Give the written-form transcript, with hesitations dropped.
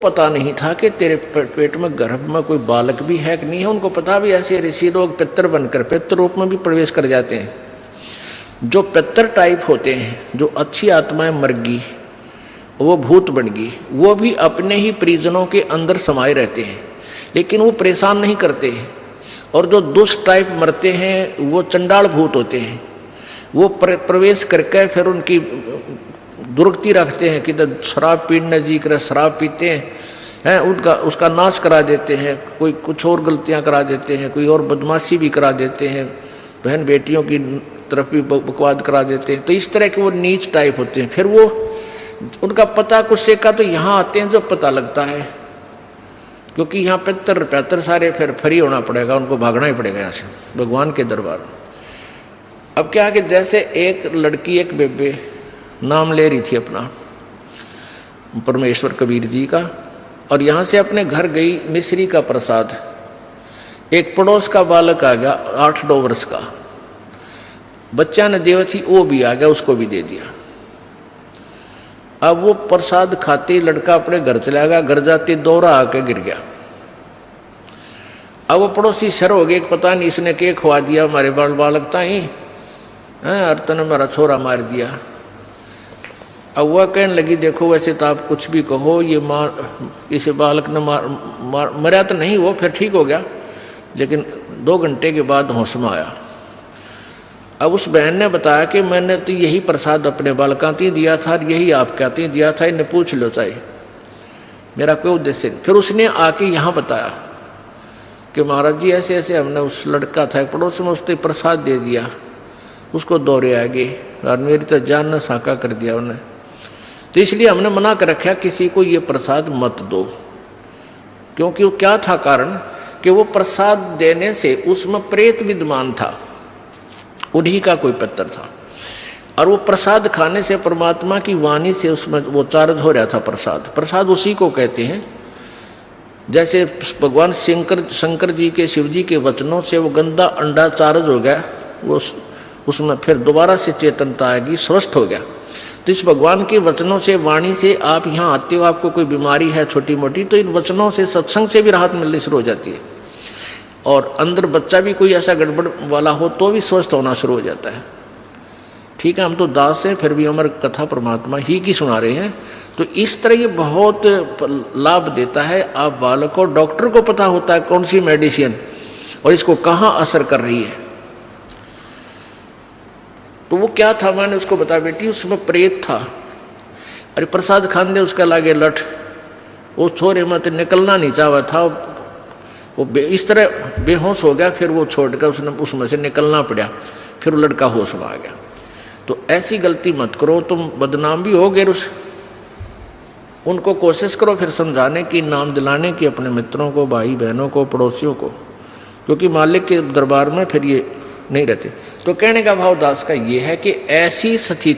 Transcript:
पता नहीं था कि तेरे पेट में गर्भ में कोई बालक भी है कि नहीं है। उनको पता भी ऐसे ऋषि लोग पितर बनकर पितर रूप में भी प्रवेश कर जाते हैं। जो पितर टाइप होते हैं, जो अच्छी आत्माएं मर गई, वो भूत बन गई, वो भी अपने ही परिजनों के अंदर समाये रहते हैं, लेकिन वो परेशान नहीं करते हैं। और जो दुष्ट टाइप मरते हैं वो चंडाल भूत होते हैं, वो प्रवेश करके फिर उनकी दुर्गति रखते हैं कि शराब पीने जी कर शराब पीते हैं, उनका उसका नाश करा देते हैं, कोई कुछ और गलतियां करा देते हैं, कोई और बदमाशी भी करा देते हैं, बहन बेटियों की तरफ भी बकवाद करा देते हैं। तो इस तरह के वो नीच टाइप होते हैं। फिर वो उनका पता कुछ से का तो यहाँ आते हैं जब पता लगता है, क्योंकि यहाँ पितर सारे फिर फ्री होना पड़ेगा, उनको भागना ही पड़ेगा यहाँ से भगवान के दरबार में। अब क्या है कि जैसे एक लड़की एक बेबे नाम ले रही थी अपना परमेश्वर कबीर जी का, और यहाँ से अपने घर गई मिश्री का प्रसाद, एक पड़ोस का बालक आ गया 8-9 वर्ष का, बच्चा ने देवती वो भी आ गया, उसको भी दे दिया। अब वो प्रसाद खाते लड़का अपने घर चला गया, घर जाते दौरा आके गिर गया। अब वो पड़ोसी शर हो गए, पता नहीं इसने क्या खवा दिया हमारे बालक ताई, अर्तन ने मेरा छोरा मार दिया। अब वह कहने लगी देखो वैसे तो आप कुछ भी कहो, ये इसे बालक ने मरा तो नहीं, वो फिर ठीक हो गया, लेकिन 2 घंटे के बाद होश में आया। अब उस बहन ने बताया कि मैंने तो यही प्रसाद अपने बालका ती दिया था, यही आप कहते दिया था, इन्हें पूछ लो चाहे मेरा कोई उद्देश्य नहीं। फिर उसने आके यहाँ बताया कि महाराज जी ऐसे ऐसे हमने उस लड़का था पड़ोस में, उसने प्रसाद दे दिया, उसको दौरे आ गए और मेरी तो जान न साका कर दिया उन्हें, तो इसलिए हमने मना कर रखा किसी को ये प्रसाद मत दो। क्योंकि वो क्या था कारण कि वो प्रसाद देने से उसमें प्रेत विद्यमान था, उन्हीं का कोई पितर था, और वो प्रसाद खाने से परमात्मा की वाणी से उसमें वो चार्ज हो रहा था। प्रसाद उसी को कहते हैं। जैसे भगवान शंकर जी के शिव जी के वचनों से वो गंदा अंडा चार्ज हो गया, वो उसमें फिर दोबारा से चेतनता आएगी, स्वस्थ हो गया। तो इस भगवान के वचनों से वाणी से आप यहाँ आते हो, आपको कोई बीमारी है छोटी मोटी, तो इन वचनों से सत्संग से भी राहत मिलनी शुरू हो जाती है। और अंदर बच्चा भी कोई ऐसा गड़बड़ वाला हो तो भी स्वस्थ होना शुरू हो जाता है। ठीक है, हम तो दास हैं, फिर भी हमारी कथा परमात्मा ही की सुना रहे हैं। तो इस तरह ये बहुत लाभ देता है। आप बालक को, डॉक्टर को पता होता है कौन सी मेडिसिन और इसको कहाँ असर कर रही है। तो वो क्या था, मैंने उसको बताया बेटी उसमें प्रेत था, अरे प्रसाद खान दे उसका लागे लठ, वो छोरे मत निकलना नहीं चाहा था, वो इस तरह बेहोश हो गया, फिर वो छोड़ कर उसने उसमें से निकलना पड़ा, फिर वो लड़का होश में आ गया। तो ऐसी गलती मत करो, तुम बदनाम भी हो गए। उनको कोशिश करो फिर समझाने की, नाम दिलाने की अपने मित्रों को, भाई बहनों को, पड़ोसियों को, क्योंकि मालिक के दरबार में फिर ये नहीं रहते। तो कहने का भाव दास का ये है कि ऐसी स्थिति